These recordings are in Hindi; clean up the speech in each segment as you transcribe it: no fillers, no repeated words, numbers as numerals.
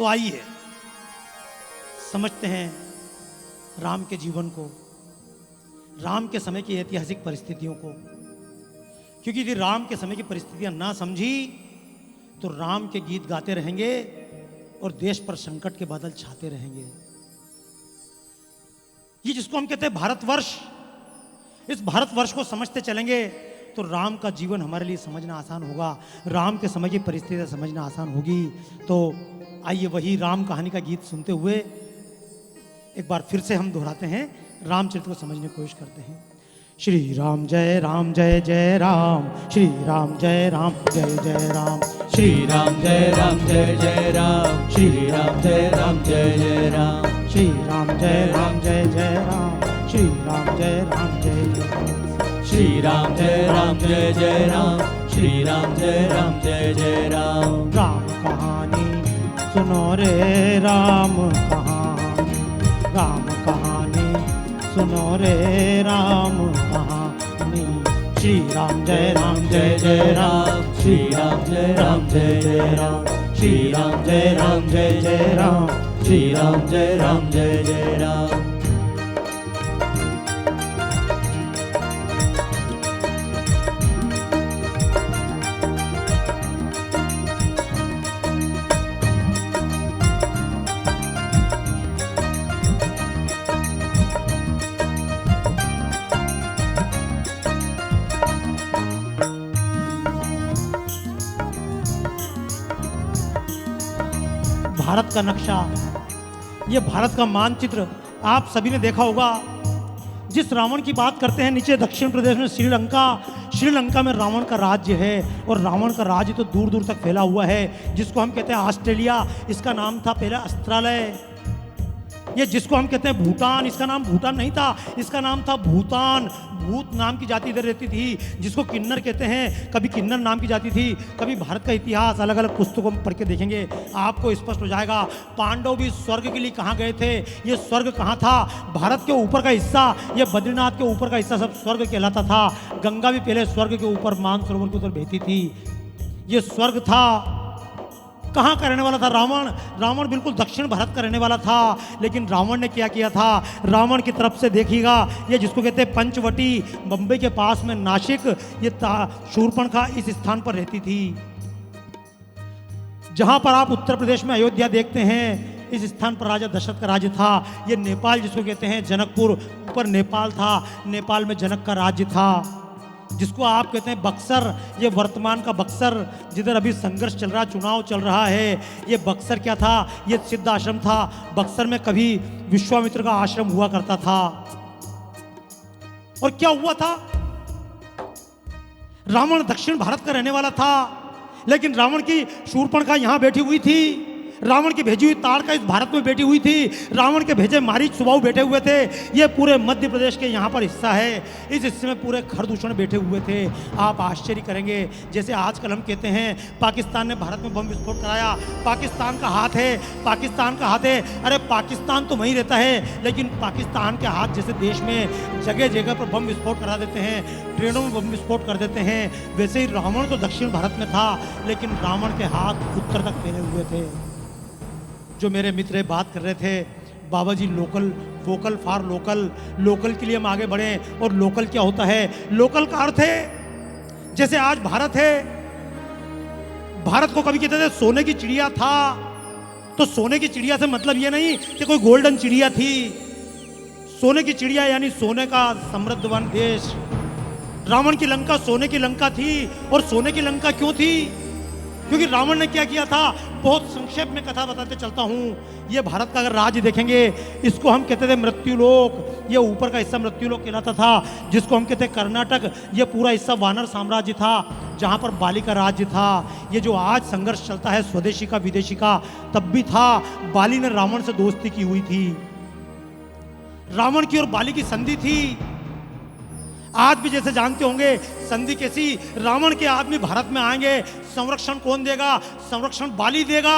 आइए समझते हैं राम के जीवन को, राम के समय की ऐतिहासिक परिस्थितियों को। क्योंकि यदि राम के समय की परिस्थितियां ना समझी तो राम के गीत गाते रहेंगे और देश पर संकट के बादल छाते रहेंगे। ये जिसको हम कहते हैं भारतवर्ष, इस भारतवर्ष को समझते चलेंगे तो राम का जीवन हमारे लिए समझना आसान होगा, राम के समय की परिस्थितियां समझना आसान होगी। तो आइए वही राम कहानी का गीत सुनते हुए एक बार फिर से हम दोहराते हैं, रामचरित्र को समझने की कोशिश करते हैं। श्री राम जय राम जय जय राम, श्री राम जय राम जय जय राम, श्री राम जय राम जय जय राम, श्री राम जय राम जय जय राम, श्री राम जय राम जय जय राम, श्री राम जय राम जय जय राम, श्री राम जय राम जय जय राम, श्री राम जय राम जय जय राम। राम कहानी सुनो रे राम कहानी, राम कहानी सुनो रे राम कहानी। श्री राम जय राम जय जय राम, श्री राम जय राम जय जय राम, श्री राम जय राम जय जय राम, श्री राम जय राम जय जय राम। भारत का नक्शा, ये भारत का मानचित्र आप सभी ने देखा होगा। जिस रावण की बात करते हैं, नीचे दक्षिण प्रदेश में श्रीलंका, श्रीलंका में रावण का राज्य है और रावण का राज्य तो दूर दूर तक फैला हुआ है, जिसको हम कहते हैं ऑस्ट्रेलिया, इसका नाम था पहले अस्त्रालय। ये जिसको हम कहते हैं भूटान, इसका नाम भूटान नहीं था, इसका नाम था भूतान। भूत नाम की जाति इधर रहती थी, जिसको किन्नर कहते हैं, कभी किन्नर नाम की जाति थी। कभी भारत का इतिहास अलग अलग पुस्तकों में पढ़ के देखेंगे, आपको स्पष्ट हो जाएगा। पांडव भी स्वर्ग के लिए कहाँ गए थे, ये स्वर्ग कहाँ था, भारत के ऊपर का हिस्सा, ये बद्रीनाथ के ऊपर का हिस्सा सब स्वर्ग कहलाता था। गंगा भी पहले स्वर्ग के ऊपर मानसरोवर के ऊपर बहती थी, ये स्वर्ग था। कहाँ का रहने वाला था रावण? रावण बिल्कुल दक्षिण भारत का रहने वाला था। लेकिन रावण ने क्या किया था, रावण की तरफ से देखिएगा, ये जिसको कहते हैं पंचवटी, बम्बई के पास में नासिक, ये शूर्पणखा इस स्थान पर रहती थी। जहां पर आप उत्तर प्रदेश में अयोध्या देखते हैं, इस स्थान पर राजा दशरथ का राज्य था। ये नेपाल जिसको कहते हैं जनकपुर, ऊपर नेपाल था, नेपाल में जनक का राज्य था। जिसको आप कहते हैं बक्सर, ये वर्तमान का बक्सर, जिधर अभी संघर्ष चल रहा, चुनाव चल रहा है, ये बक्सर क्या था, ये सिद्ध आश्रम था। बक्सर में कभी विश्वामित्र का आश्रम हुआ करता था। और क्या हुआ था, रावण दक्षिण भारत का रहने वाला था, लेकिन रावण की शूर्पणखा यहां बैठी हुई थी, रावण की भेजी हुई ताड़का इस भारत में बैठी हुई थी, रावण के भेजे मारीच सुबाहु बैठे हुए थे। ये पूरे मध्य प्रदेश के यहाँ पर हिस्सा है, इस हिस्से में पूरे खरदूषण बैठे हुए थे। आप आश्चर्य करेंगे, जैसे आजकल हम कहते हैं पाकिस्तान ने भारत में बम विस्फोट कराया, पाकिस्तान का हाथ है, पाकिस्तान का हाथ है। अरे पाकिस्तान तो वहीं रहता है, लेकिन पाकिस्तान के हाथ जैसे देश में जगह जगह पर बम विस्फोट करा देते हैं, ट्रेनों में बम विस्फोट कर देते हैं, वैसे ही रावण तो दक्षिण भारत में था, लेकिन रावण के हाथ उत्तर तक फैले हुए थे। जो मेरे मित्र बात कर रहे थे, Baba ji local, vocal for local, local के लिए हम आगे बढ़े। और लोकल क्या होता है, लोकल का अर्थ है, जैसे आज भारत है, भारत को कभी कहते थे सोने की चिड़िया था, तो सोने की चिड़िया से मतलब ये नहीं कि कोई गोल्डन चिड़िया थी। सोने की चिड़िया यानी सोने का समृद्धवान देश। रावण की लंका सोने की लंका थी, और सोने की लंका क्यों थी, क्योंकि रावण ने क्या किया था। बहुत संक्षेप में कथा बताते चलता हूँ। ये भारत का अगर राज्य देखेंगे, इसको हम कहते थे मृत्युलोक, ये ऊपर का हिस्सा मृत्युलोक कहलाता था, जिसको हम कहते हैं कर्नाटक, ये पूरा हिस्सा वानर साम्राज्य था, जहाँ पर बाली का राज्य था। ये जो आज संघर्ष चलता है स्वदेशी का विदेशी का, तब भी था। बाली ने रावण से दोस्ती की हुई थी, रावण की और बाली की संधि थी। आज भी जैसे जानते होंगे संधि कैसी, रावण के आदमी भारत में आएंगे, संरक्षण कौन देगा, संरक्षण बाली देगा।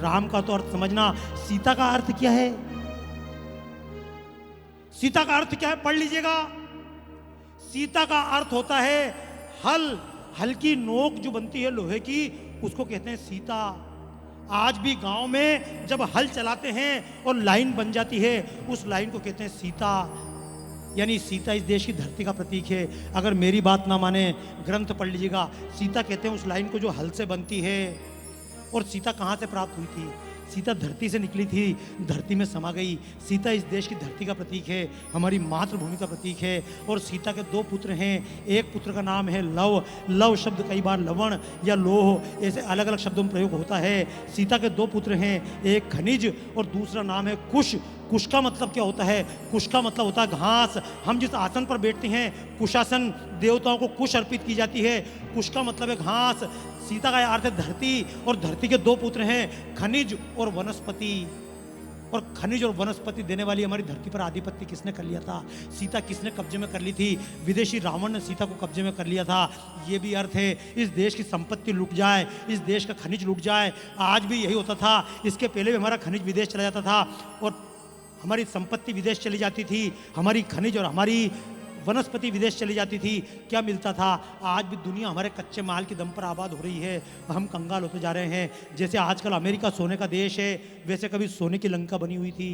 राम का तो अर्थ समझना। सीता का अर्थ क्या है, सीता का अर्थ क्या है, पढ़ लीजिएगा। सीता का अर्थ होता है हल, हल्की नोक जो बनती है लोहे की, उसको कहते हैं सीता। आज भी गांव में जब हल चलाते हैं और लाइन बन जाती है, उस लाइन को कहते हैं सीता। यानी सीता इस देश की धरती का प्रतीक है। अगर मेरी बात ना माने, ग्रंथ पढ़ लीजिएगा, सीता कहते हैं उस लाइन को जो हल से बनती है। और सीता कहाँ से प्राप्त हुई थी? सीता धरती से निकली थी, धरती में समा गई। सीता इस देश की धरती का प्रतीक है, हमारी मातृभूमि का प्रतीक है। और सीता के 2 पुत्र हैं। एक पुत्र का नाम है लव। लव शब्द कई बार लवण या लोह ऐसे अलग अलग शब्दों में प्रयोग होता है। सीता के 2 पुत्र हैं, एक खनिज और दूसरा नाम है कुश। कुश का मतलब क्या होता है? कुश का मतलब होता है घास। हम जिस आसन पर बैठते हैं, कुशासन, देवताओं को कुश अर्पित की जाती है। कुश का मतलब है घास। सीता का अर्थ है धरती, और धरती के 2 पुत्र हैं, खनिज और वनस्पति। और खनिज और वनस्पति देने वाली हमारी धरती पर आधिपत्य किसने कर लिया था? सीता किसने कब्जे में कर ली थी? विदेशी रावण ने सीता को कब्जे में कर लिया था। ये भी अर्थ है, इस देश की संपत्ति लूट जाए, इस देश का खनिज लूट जाए। आज भी यही होता था। इसके पहले भी हमारा खनिज विदेश चला जाता था और हमारी संपत्ति विदेश चली जाती थी, हमारी खनिज और हमारी वनस्पति विदेश चली जाती थी। क्या मिलता था? आज भी दुनिया हमारे कच्चे माल के दम पर आबाद हो रही है। हम कंगाल होते जा रहे हैं। जैसे आजकल अमेरिका सोने का देश है, वैसे कभी सोने की लंका बनी हुई थी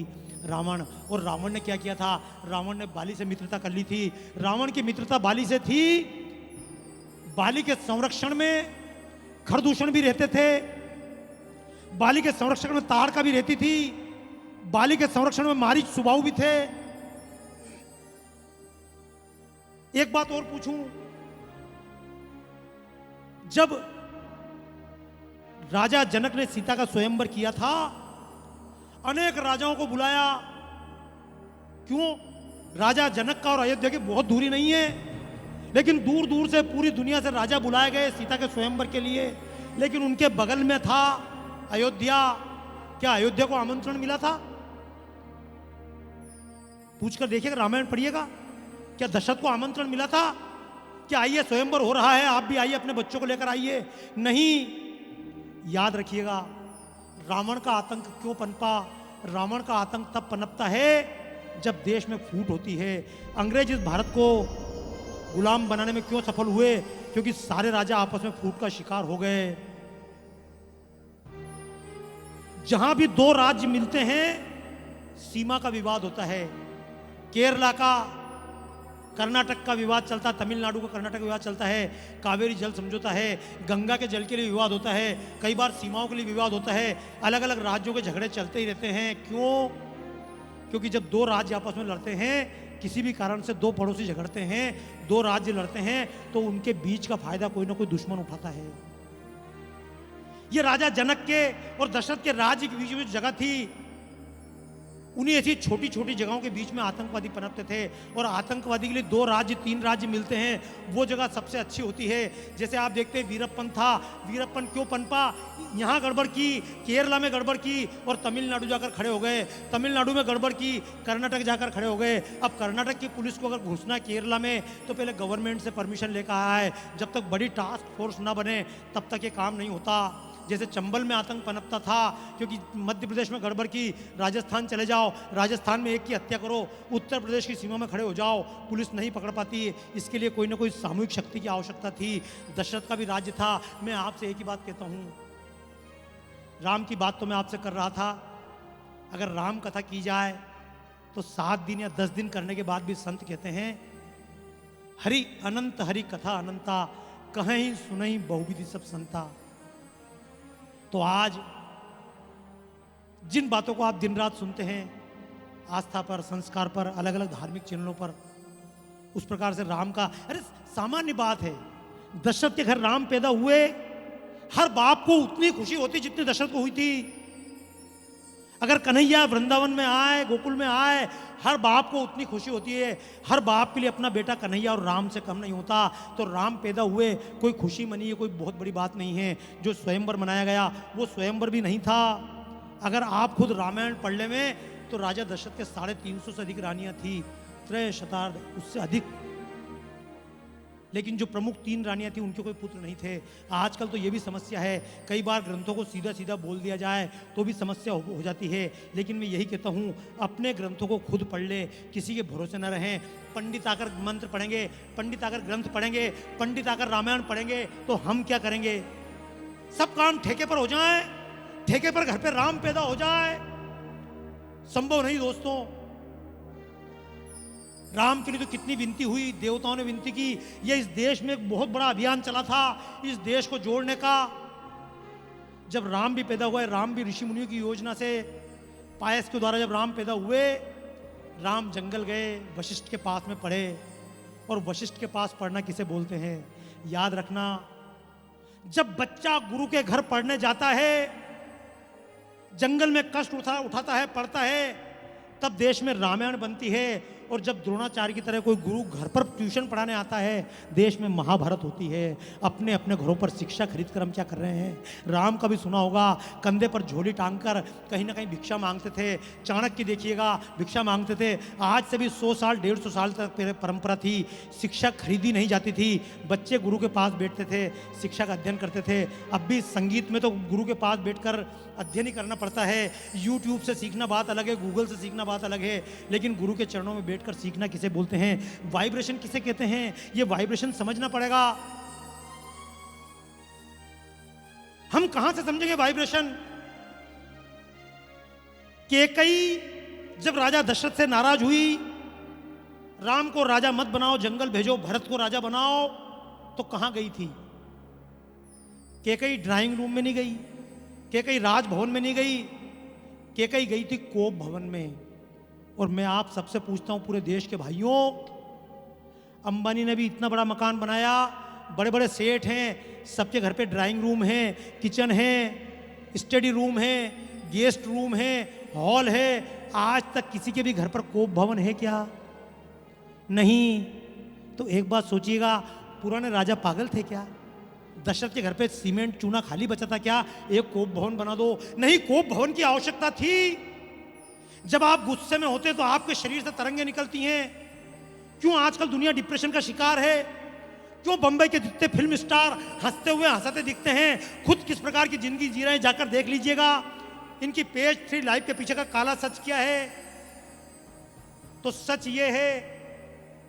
रावण। और रावण ने क्या किया था? रावण ने बाली से मित्रता कर ली थी। रावण की मित्रता बाली से थी। बाली के संरक्षण में खरदूषण भी रहते थे, बाली के संरक्षण में ताड़का भी रहती थी, बाली के संरक्षण में मारीच सुबाहु भी थे। एक बात और पूछूं, जब राजा जनक ने सीता का स्वयंवर किया था, अनेक राजाओं को बुलाया। क्यों? राजा जनक का और अयोध्या की बहुत दूरी नहीं है, लेकिन दूर दूर से पूरी दुनिया से राजा बुलाए गए सीता के स्वयंवर के लिए। लेकिन उनके बगल में था अयोध्या। क्या अयोध्या को आमंत्रण मिला था? पूछकर देखिएगा, रामायण पढ़िएगा। क्या दशरथ को आमंत्रण मिला था? क्या आइए स्वयंवर हो रहा है, आप भी आइए, अपने बच्चों को लेकर आइए? नहीं। याद रखिएगा, रावण का आतंक क्यों पनपा? रावण का आतंक तब पनपता है जब देश में फूट होती है। अंग्रेज इस भारत को गुलाम बनाने में क्यों सफल हुए? क्योंकि सारे राजा आपस में फूट का शिकार हो गए। जहां भी 2 राज्य मिलते हैं, सीमा का विवाद होता है। केरला का कर्नाटक का विवाद चलता है, तमिलनाडु का कर्नाटक का विवाद चलता है, कावेरी जल समझौता है, गंगा के जल के लिए विवाद होता है, कई बार सीमाओं के लिए विवाद होता है। अलग अलग राज्यों के झगड़े चलते ही रहते हैं। क्यों? क्योंकि जब 2 राज्य आपस में लड़ते हैं, किसी भी कारण से 2 पड़ोसी झगड़ते हैं, 2 राज्य लड़ते हैं, तो उनके बीच का फायदा कोई ना कोई दुश्मन उठाता है। ये राजा जनक के और दशरथ के राज्य के बीच में जो जगह थी, उन्हीं ऐसी छोटी छोटी जगहों के बीच में आतंकवादी पनपते थे। और आतंकवादी के लिए 2 राज्य 3 राज्य मिलते हैं, वो जगह सबसे अच्छी होती है। जैसे आप देखते हैं वीरप्पन था। वीरप्पन क्यों पनपा? यहाँ गड़बड़ की, केरला में गड़बड़ की और तमिलनाडु जाकर खड़े हो गए। तमिलनाडु में गड़बड़ की, कर्नाटक जाकर खड़े हो गए। अब कर्नाटक की पुलिस को अगर घुसना केरला में, तो पहले गवर्नमेंट से परमिशन लेकर आए। जब तक बड़ी टास्क फोर्स ना बने, तब तक ये काम नहीं होता। जैसे चंबल में आतंक पनपता था, क्योंकि मध्य प्रदेश में गड़बड़ की, राजस्थान चले जाओ, राजस्थान में एक की हत्या करो, उत्तर प्रदेश की सीमा में खड़े हो जाओ, पुलिस नहीं पकड़ पाती। इसके लिए कोई ना कोई सामूहिक शक्ति की आवश्यकता थी। दशरथ का भी राज्य था। मैं आपसे एक ही बात कहता हूँ, राम की बात तो मैं आपसे कर रहा था, अगर राम कथा की जाए तो 7 दिन या 10 दिन करने के बाद भी संत कहते हैं, हरि अनंत हरि कथा अनंता, कहीं सुनई बहुविधि सब संता। तो आज जिन बातों को आप दिन रात सुनते हैं, आस्था पर, संस्कार पर, अलग अलग धार्मिक चैनलों पर, उस प्रकार से राम का, अरे सामान्य बात है, दशरथ के घर राम पैदा हुए, हर बाप को उतनी खुशी होती जितनी दशरथ को हुई थी। अगर कन्हैया वृंदावन में आए, गोकुल में आए, हर बाप को उतनी खुशी होती है। हर बाप के लिए अपना बेटा कन्हैया और राम से कम नहीं होता। तो राम पैदा हुए, कोई खुशी मनी है, कोई बहुत बड़ी बात नहीं है। जो स्वयंवर मनाया गया, वो स्वयंवर भी नहीं था। अगर आप खुद रामायण पढ़ ले में, तो राजा दशरथ के 350 से अधिक रानियां थी, 3 शताब्द उससे अधिक। लेकिन जो प्रमुख 3 रानियां थी, उनके कोई पुत्र नहीं थे। आजकल तो ये भी समस्या है, कई बार ग्रंथों को सीधा सीधा बोल दिया जाए तो भी समस्या हो जाती है। लेकिन मैं यही कहता हूँ, अपने ग्रंथों को खुद पढ़ ले, किसी के भरोसे न रहें। पंडित आकर मंत्र पढ़ेंगे, पंडित आकर ग्रंथ पढ़ेंगे, पंडित आकर रामायण पढ़ेंगे, तो हम क्या करेंगे? सब काम ठेके पर हो जाएं, ठेके पर घर पे राम पैदा हो जाए, संभव नहीं दोस्तों। राम के लिए तो कितनी विनती हुई, देवताओं ने विनती की। यह इस देश में एक बहुत बड़ा अभियान चला था इस देश को जोड़ने का। जब राम भी पैदा हुआ, राम भी ऋषि मुनियों की योजना से, पायस के द्वारा जब राम पैदा हुए, राम जंगल गए, वशिष्ठ के पास में पढ़े। और वशिष्ठ के पास पढ़ना किसे बोलते हैं, याद रखना, जब बच्चा गुरु के घर पढ़ने जाता है, जंगल में कष्ट उठाता है, पढ़ता है, तब देश में रामायण बनती है। और जब द्रोणाचार्य की तरह कोई गुरु घर पर ट्यूशन पढ़ाने आता है, देश में महाभारत होती है। अपने अपने घरों पर शिक्षा खरीद कर हम क्या कर रहे हैं। राम का भी सुना होगा, कंधे पर झोली टांग कर कहीं ना कहीं भिक्षा मांगते थे। चाणक्य देखिएगा भिक्षा मांगते थे। आज से भी 100 साल 150 साल तक परंपरा थी, शिक्षा खरीदी नहीं जाती थी। बच्चे गुरु के पास बैठते थे, शिक्षा का अध्ययन करते थे। अब भी संगीत में तो गुरु के पास बैठकर अध्ययन ही करना पड़ता है। यूट्यूब से सीखना बात अलग है, गूगल से सीखना बात अलग है, लेकिन गुरु के चरणों में बैठकर सीखना किसे बोलते हैं, वाइब्रेशन किसे कहते हैं, यह वाइब्रेशन समझना पड़ेगा। हम कहां से समझेंगे वाइब्रेशन। कैकेयी जब राजा दशरथ से नाराज हुई, राम को राजा मत बनाओ, जंगल भेजो, भरत को राजा बनाओ, तो कहां गई थी कैकेयी? ड्राइंग रूम में नहीं गई, कैकेयी राजभवन में नहीं गई, कैकेयी गई थी कोप भवन में। और मैं आप सबसे पूछता हूं, पूरे देश के भाइयों, अंबानी ने भी इतना बड़ा मकान बनाया, बड़े बड़े सेठ हैं, सबके घर पे ड्राइंग रूम है, किचन है, स्टडी रूम है, गेस्ट रूम है, हॉल है। आज तक किसी के भी घर पर कोप भवन है क्या? नहीं। तो एक बात सोचिएगा, पुराने राजा पागल थे क्या? दशरथ के घर पे सीमेंट चूना खाली बचा था क्या? एक कोप भवन बना दो। नहीं, कोप भवन की आवश्यकता थी। जब आप गुस्से में होते तो आपके शरीर से तरंगे निकलती हैं। क्यों आजकल दुनिया डिप्रेशन का शिकार है? क्यों बंबई के जितने फिल्म स्टार हंसते हुए हंसते दिखते हैं, खुद किस प्रकार की जिंदगी जी रहे हैं, जाकर देख लीजिएगा। इनकी पेज 3 लाइफ के पीछे का काला सच क्या है? तो सच ये है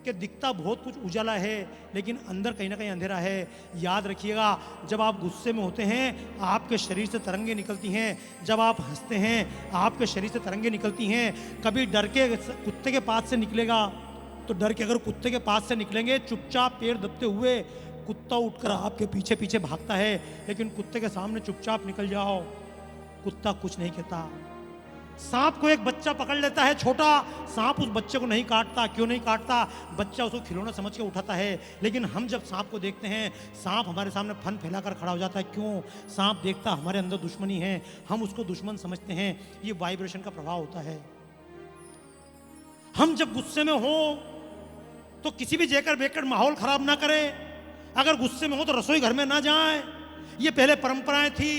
कि दिखता बहुत कुछ उजाला है, लेकिन अंदर कहीं ना कहीं अंधेरा है। याद रखिएगा, जब आप गुस्से में होते हैं, आपके शरीर से तरंगे निकलती हैं। जब आप हंसते हैं, आपके शरीर से तरंगे निकलती हैं। कभी डर के कुत्ते के पास से निकलेगा, तो डर के अगर कुत्ते के पास से निकलेंगे, चुपचाप पैर दबते हुए कुत्ता उठकर आपके पीछे पीछे भागता है। लेकिन कुत्ते के सामने चुपचाप निकल जाओ, कुत्ता कुछ नहीं कहता। सांप को एक बच्चा पकड़ लेता है, छोटा सांप उस बच्चे को नहीं काटता। क्यों नहीं काटता? बच्चा उसको खिलौना समझ के उठाता है। लेकिन हम जब सांप को देखते हैं, सांप हमारे सामने फन फैलाकर खड़ा हो जाता है। क्यों? सांप देखता हमारे अंदर दुश्मनी है, हम उसको दुश्मन समझते हैं। ये वाइब्रेशन का प्रभाव होता है। हम जब गुस्से में हो तो किसी भी जगह बैठकर माहौल खराब ना करें। अगर गुस्से में हो तो रसोई घर में ना जाएं। ये पहले परंपराएं थी।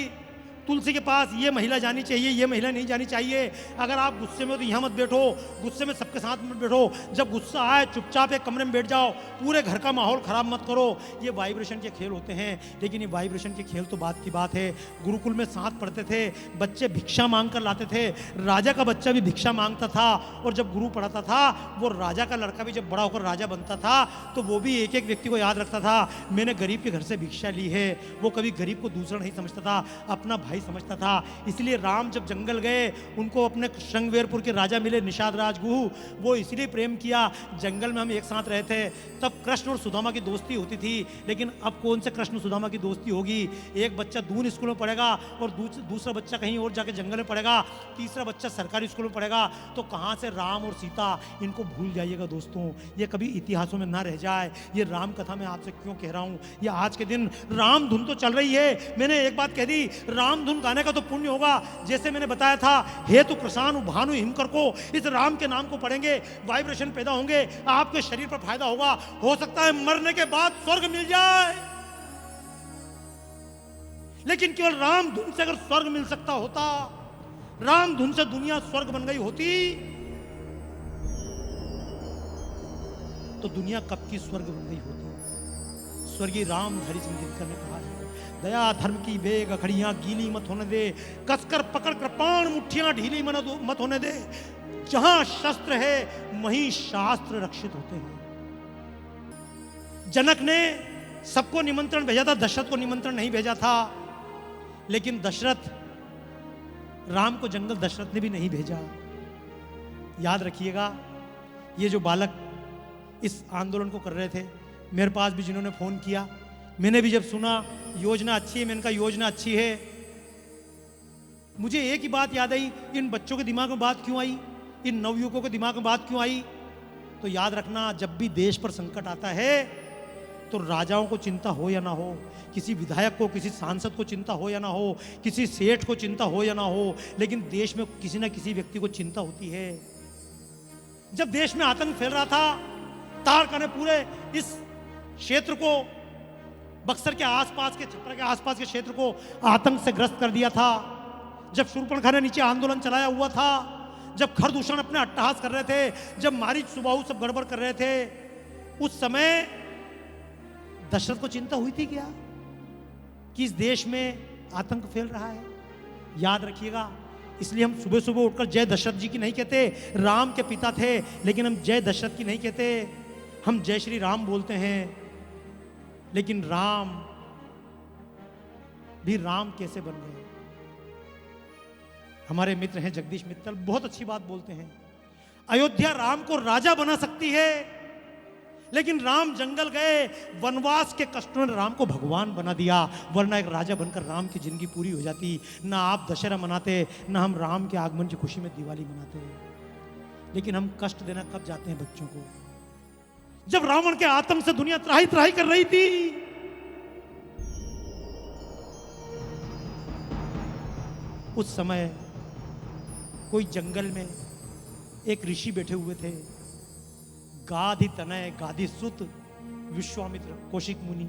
तुलसी के पास ये महिला जानी चाहिए, ये महिला नहीं जानी चाहिए। अगर आप गुस्से में हो तो यहाँ मत बैठो, गुस्से में सबके साथ मत बैठो। जब गुस्सा आए चुपचाप एक कमरे में बैठ जाओ, पूरे घर का माहौल खराब मत करो। ये वाइब्रेशन के खेल होते हैं। लेकिन ये वाइब्रेशन के खेल तो बात की बात है। गुरुकुल में साथ पढ़ते थे, बच्चे भिक्षा मांग कर लाते थे। राजा का बच्चा भी भिक्षा मांगता था। और जब गुरु पढ़ाता था, वो राजा का लड़का भी जब बड़ा होकर राजा बनता था, तो वो भी एक एक व्यक्ति को याद रखता था, मैंने गरीब के घर से भिक्षा ली है। वो कभी गरीब को दूसरा नहीं समझता था, अपना भाई समझता था। इसलिए राम जब जंगल गए, उनको अपने श्रृंगवेरपुर के राजा मिले, निषाद राजगुहु। वो इसलिए प्रेम किया, जंगल में हम एक साथ रहे थे। तब कृष्ण और सुदामा की दोस्ती होती थी। लेकिन अब कौन से कृष्ण सुदामा की दोस्ती होगी? एक बच्चा दून स्कूल में पढ़ेगा और दूसरा बच्चा कहीं और जाके जंगल में पढ़ेगा, तीसरा बच्चा सरकारी स्कूल में पढ़ेगा। तो कहाँ से राम और सीता? इनको भूल जाइएगा दोस्तों, ये कभी इतिहासों में ना रह जाए। ये राम कथा मैं आपसे क्यों कह रहा हूँ? ये आज के दिन राम धुन तो चल रही है। मैंने एक बात कह दी, राम धुन गाने का तो पुण्य होगा। जैसे मैंने बताया था, हेतु कृषाणु भानु हिमकर को, इस राम के नाम को पढ़ेंगे, वाइब्रेशन पैदा होंगे, आपके शरीर पर फायदा होगा। हो सकता है मरने के बाद स्वर्ग मिल जाए, लेकिन केवल राम धुन से अगर स्वर्ग मिल सकता होता, राम धुन से दुनिया स्वर्ग बन गई होती, तो दुनिया कब की स्वर्ग बन गई होती। स्वर्गीय राम हरि सिंह दिनकर ने कहा है, दया धर्म की बेग अखड़ियां गीली मत होने दे, कसकर पकड़ कृपाण मुट्ठियां ढीली मत होने दे। जहां शस्त्र है वहीं शास्त्र रक्षित होते हैं। जनक ने सबको निमंत्रण भेजा था, दशरथ को निमंत्रण नहीं भेजा था। लेकिन दशरथ राम को जंगल दशरथ ने भी नहीं भेजा। याद रखिएगा, ये जो बालक इस आंदोलन को कर रहे थे, मेरे पास भी जिन्होंने फोन किया, मैंने भी जब सुना योजना अच्छी है, मैंने कहा योजना अच्छी है। मुझे एक ही बात याद आई, इन बच्चों के दिमाग में बात क्यों आई, इन नवयुवकों के दिमाग में बात क्यों आई? तो याद रखना, जब भी देश पर संकट आता है तो राजाओं को चिंता हो या ना हो, किसी विधायक को, किसी सांसद को चिंता हो या ना हो, किसी सेठ को चिंता हो या ना हो, लेकिन देश में किसी ना किसी व्यक्ति को चिंता होती है। जब देश में आतंक फैल रहा था, तारका ने पूरे इस क्षेत्र को, बक्सर के आसपास के, छपरा के आसपास के क्षेत्र को आतंक से ग्रस्त कर दिया था। जब शूर्पणखा ने नीचे आंदोलन चलाया हुआ था, जब खरदूषण अपने अट्टहास कर रहे थे, जब मारीच सुबाहु सब गड़बड़ कर रहे थे, उस समय दशरथ को चिंता हुई थी क्या कि इस देश में आतंक फैल रहा है? याद रखिएगा, इसलिए हम सुबह सुबह उठकर जय दशरथ जी की नहीं कहते, राम के पिता थे, लेकिन हम जय दशरथ की नहीं कहते, हम जय श्री राम बोलते हैं। लेकिन राम भी राम कैसे बन गए? हमारे मित्र हैं जगदीश मित्तल, बहुत अच्छी बात बोलते हैं, अयोध्या राम को राजा बना सकती है, लेकिन राम जंगल गए, वनवास के कष्टों ने राम को भगवान बना दिया, वरना एक राजा बनकर राम की जिंदगी पूरी हो जाती। ना आप दशहरा मनाते, ना हम राम के आगमन की खुशी में दिवाली मनाते, लेकिन हम कष्ट देना कब जाते हैं बच्चों को? जब रावण के आतंक से दुनिया त्राही त्राही कर रही थी, उस समय कोई जंगल में एक ऋषि बैठे हुए थे, गाधि तनय गाधि सुत विश्वामित्र कौशिक मुनि।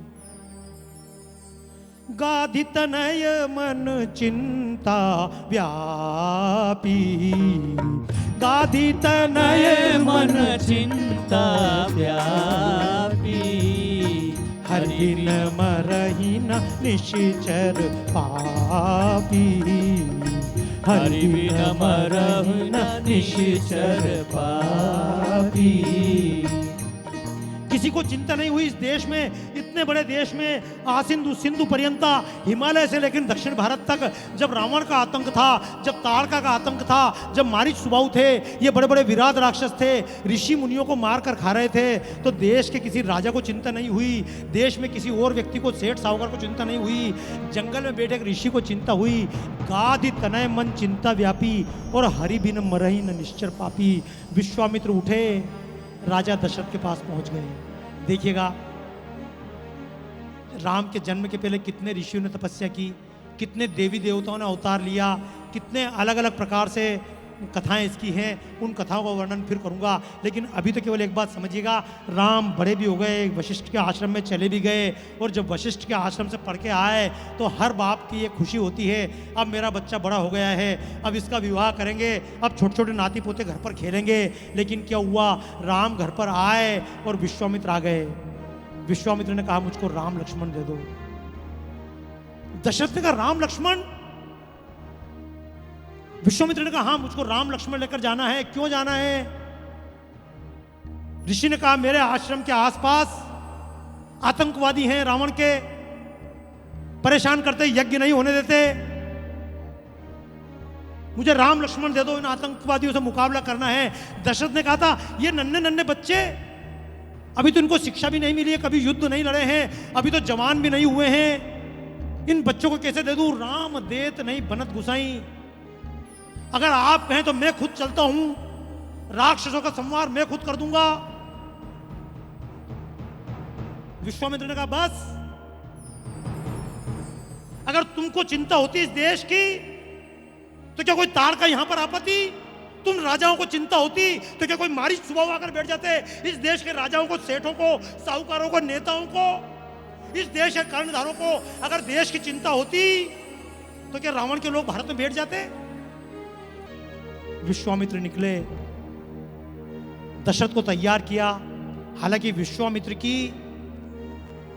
गाधि तनय मन चिंता व्यापी, गाधि तनय मन चिंता व्यापी, हरि न मरहि न निश्चर पापी, हरि बिन मरहु न निश्चर पापी। किसी को चिंता नहीं हुई इस देश में, इतने बड़े देश में, आसिंधु सिंधु पर्यंता, हिमालय से लेकिन दक्षिण भारत तक, जब रावण का आतंक था, जब ताड़का का आतंक था, जब मारीच सुबाहु थे, ये बड़े बड़े विराट राक्षस थे, ऋषि मुनियों को मार कर खा रहे थे, तो देश के किसी राजा को चिंता नहीं हुई, देश में किसी और व्यक्ति को, सेठ साहूकार को चिंता नहीं हुई, जंगल में बैठे एक ऋषि को चिंता हुई। गाधि तनय मन चिंता व्यापी, और हरि बिन मरहि न निश्चर पापी। विश्वामित्र उठे, राजा दशरथ के पास पहुंच गए। देखिएगा, राम के जन्म के पहले कितने ऋषियों ने तपस्या की, कितने देवी देवताओं ने अवतार लिया, कितने अलग अलग प्रकार से कथाएं इसकी हैं, उन कथाओं का वर्णन फिर करूंगा। लेकिन अभी तो केवल एक बात समझिएगा, राम बड़े भी हो गए, वशिष्ठ के आश्रम में चले भी गए, और जब वशिष्ठ के आश्रम से पढ़ के आए तो हर बाप की ये खुशी होती है, अब मेरा बच्चा बड़ा हो गया है, अब इसका विवाह करेंगे, अब छोटे छोटे नाती पोते घर पर खेलेंगे। लेकिन क्या हुआ, राम घर पर आए और विश्वामित्र आ गए। विश्वामित्र ने कहा, मुझको राम लक्ष्मण दे दो। दशरथ ने कहा, राम लक्ष्मण? विश्वामित्र ने कहा, हाँ मुझको राम लक्ष्मण लेकर जाना है। क्यों जाना है? ऋषि ने कहा, मेरे आश्रम के आसपास आतंकवादी हैं, रावण के, परेशान करते, यज्ञ नहीं होने देते, मुझे राम लक्ष्मण दे दो, इन आतंकवादियों से मुकाबला करना है। दशरथ ने कहा था, ये नन्हे नन्हे बच्चे, अभी तो इनको शिक्षा भी नहीं मिली है, कभी युद्ध नहीं लड़े हैं, अभी तो जवान भी नहीं हुए हैं, इन बच्चों को कैसे दे दूं? राम देत नहीं बनत गुसाई, अगर आप कहें तो मैं खुद चलता हूं, राक्षसों का संहार मैं खुद कर दूंगा। विश्वामित्र ने कहा, बस अगर तुमको चिंता होती इस देश की तो क्या कोई ताड़का यहां पर आपत्ति? तुम राजाओं को चिंता होती तो क्या कोई मारीच सुबाहु आकर बैठ जाते? इस देश के राजाओं को, सेठों को, साहूकारों को, नेताओं को, इस देश के कर्णधारों को अगर देश की चिंता होती तो क्या रावण के लोग भारत में बैठ जाते? विश्वामित्र निकले, दशरथ को तैयार किया। हालांकि विश्वामित्र की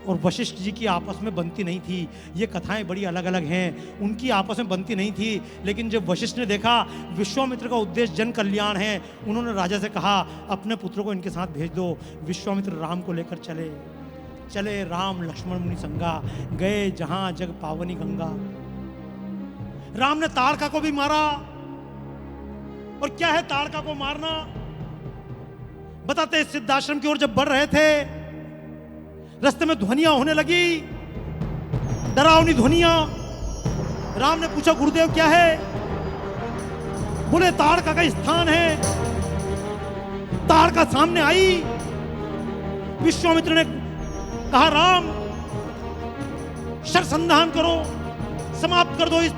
और वशिष्ठ जी की आपस में बनती नहीं थी, ये कथाएं बड़ी अलग अलग हैं, उनकी आपस में बनती नहीं थी। लेकिन जब वशिष्ठ ने देखा विश्वामित्र का उद्देश्य जन कल्याण है, उन्होंने राजा से कहा, अपने पुत्रों को इनके साथ भेज दो। विश्वामित्र राम को लेकर चले राम लक्ष्मण मुनि संगा, गए जहां जग पावनी गंगा। राम ने ताड़का को भी मारा। और क्या है ताड़का को मारना? बताते सिद्धाश्रम की ओर जब बढ़ रहे थे, रास्ते में ध्वनियां होने लगी, डरावनी ध्वनियां। राम ने पूछा, गुरुदेव क्या है? बोले ताड़का का स्थान है। ताड़का सामने आई। विश्वामित्र ने कहा, राम शरसंधान करो, समाप्त कर दो इस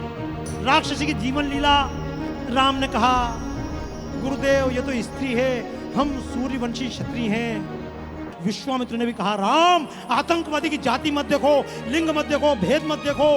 राक्षसी की जीवन लीला। राम ने कहा, गुरुदेव ये तो स्त्री है, हम सूर्यवंशी क्षत्रिय हैं। विश्वामित्र ने भी कहा, राम आतंकवादी की जाति मत देखो, लिंग मत देखो, भेद मत देखो,